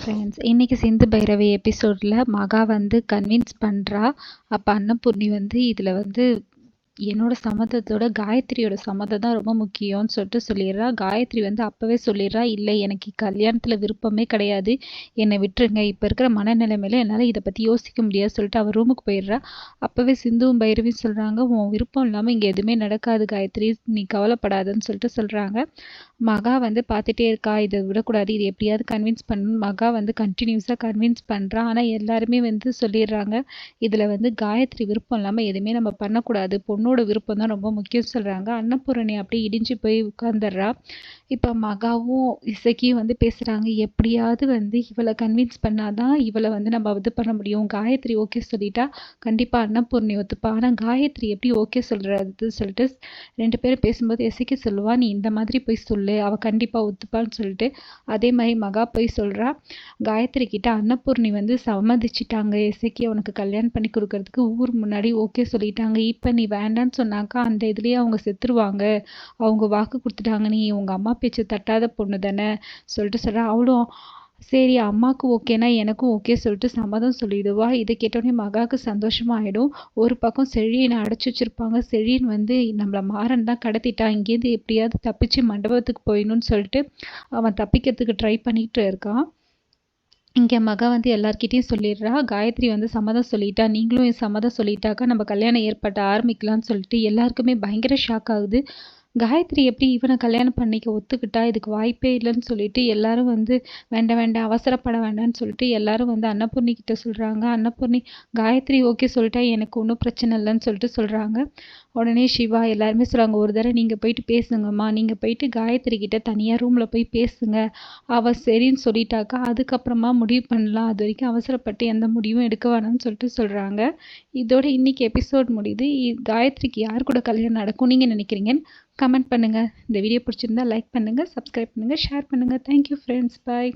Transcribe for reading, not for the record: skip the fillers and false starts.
Friends, இன்னைக்கு சிந்து பைரவி எபிசோடில் மகா வந்து கன்வின்ஸ் பண்ணுறா. அப்போ அன்னபூர்ணி வந்து இதில் வந்து என்னோட சம்மதத்தோட காயத்ரியோட சம்மதம் தான் ரொம்ப முக்கியம்னு சொல்லிட்டு சொல்லிடுறா. காயத்ரி வந்து அப்போவே சொல்லிடுறா, இல்லை எனக்கு கல்யாணத்தில் விருப்பமே கிடையாது, என்னை விட்டுருங்க, இப்போ இருக்கிற மனநிலைமையில என்னால் இதை பற்றி யோசிக்க முடியாது சொல்லிட்டு அவள் ரூமுக்கு போயிடுறா. அப்போவே சிந்துவும் பைரவியும் சொல்கிறாங்க, உன் விருப்பம் இல்லாமல் இங்கே எதுவுமே நடக்காது காயத்ரி, நீ கவலைப்படாதுன்னு சொல்லிட்டு சொல்கிறாங்க. மகா வந்து பார்த்துட்டே இருக்கா, இதை விடக்கூடாது, இது எப்படியாவது கன்வின்ஸ் பண்ணணும். மகா வந்து கண்டினியூஸாக கன்வின்ஸ் பண்ணுறா. ஆனால் எல்லாருமே வந்து சொல்லிடுறாங்க, இதில் வந்து காயத்ரி விருப்பம் இல்லாமல் எதுவுமே நம்ம பண்ணக்கூடாது, பொண்ணோட விருப்பம் தான் ரொம்ப முக்கியம் சொல்கிறாங்க. அன்னபூரணி அப்படியே இடிஞ்சு போய் உட்காந்துடுறா. இப்போ மகாவும் இசக்கியும் வந்து பேசுகிறாங்க, எப்படியாவது வந்து இவளை கன்வின்ஸ் பண்ணாதான் இவளை வந்து நம்ம இது பண்ண முடியும். காயத்ரி ஓகே சொல்லிட்டா கண்டிப்பாக அன்னபூர்ணி ஒத்துப்பா, ஆனால் காயத்ரி எப்படி ஓகே சொல்கிறது சொல்லிட்டு ரெண்டு பேரும் பேசும்போது இசக்கி சொல்லுவா, நீ இந்த மாதிரி போய் சொல்லு, அவள் கண்டிப்பாக ஒத்துப்பான்னு சொல்லிட்டு அதே மாதிரி மகா போய் சொல்கிறா. காயத்ரி கிட்ட அன்னபூர்ணி வந்து சம்மதிச்சிட்டாங்க, இசக்கி அவனுக்கு கல்யாணம் பண்ணி கொடுக்கறதுக்கு ஊர் முன்னாடி ஓகே சொல்லிட்டாங்க. இப்போ நீ வேண்டான்னு சொன்னாக்கா அந்த இதுலேயே அவங்க செத்துருவாங்க, அவங்க வாக்கு கொடுத்துட்டாங்க, நீ உங்கள் அம்மா பேச்சு தட்டாத பொண்ணு தானே சொல்லிட்டு சொல்கிறா. அவளும் சரி அம்மாவுக்கு ஓகேனா எனக்கும் ஓகே சொல்லிட்டு சம்மதம் சொல்லிடுவா. இதை கேட்டோடனே மகாவுக்கு சந்தோஷமாயிடும். ஒரு பக்கம் செழியனை அடைச்சி வச்சிருப்பாங்க. செழியன் வந்து நம்மளை மாறன் தான் கடத்திட்டான், இங்கேருந்து எப்படியாவது தப்பிச்சு மண்டபத்துக்கு போயிடணும்னு சொல்லிட்டு அவன் தப்பிக்கிறதுக்கு ட்ரை பண்ணிட்டு இருக்கான். இங்கே மகா வந்து எல்லார்கிட்டையும் சொல்லிடுறா, காயத்ரி வந்து சம்மதம் சொல்லிட்டா, நீங்களும் சம்மதம் சொல்லிட்டாக்கா நம்ம கல்யாணம் ஏற்பட்ட ஆரம்பிக்கலாம்னு சொல்லிட்டு எல்லாருக்குமே பயங்கர ஷாக் ஆகுது. காயத்ரி எப்படி இவனை கல்யாணம் பண்ணிக்க ஒத்துக்கிட்டா, இதுக்கு வாய்ப்பே இல்லைன்னு சொல்லிட்டு எல்லாரும் வந்து வேண்டாம் வேண்டாம் அவசரப்பட வேண்டாம்னு சொல்லிட்டு எல்லாரும் வந்து அன்னபூர்ணி கிட்ட சொல்கிறாங்க. அன்னபூர்ணி காயத்ரி ஓகே சொல்லிட்டா எனக்கு ஒன்றும் பிரச்சனை இல்லைன்னு சொல்லிட்டு சொல்கிறாங்க. உடனே சிவா எல்லாருமே சொல்கிறாங்க, ஒரு தடவை நீங்கள் போயிட்டு பேசுங்கம்மா, நீங்கள் போயிட்டு காயத்ரி கிட்ட தனியாக ரூமில் போய் பேசுங்க, அவள் சரின்னு சொல்லிட்டாக்கா அதுக்கப்புறமா முடிவு பண்ணலாம், அது வரைக்கும் அவசரப்பட்டு எந்த முடிவும் எடுக்க வேணாம்னு சொல்லிட்டு சொல்கிறாங்க. இதோட இன்னைக்கு எபிசோட் முடியுது. காயத்ரிக்கு யார் கூட கல்யாணம் நடக்கும் நீங்கள் நினைக்கிறீங்கன்னு கமெண்ட் பண்ணுங்கள். இந்த வீடியோ பிடிச்சிருந்தா லைக் பண்ணுங்கள், சப்ஸ்கிரைப் பண்ணுங்கள், ஷேர் பண்ணுங்கள். தேங்க்யூ ஃப்ரெண்ட்ஸ், பாய்.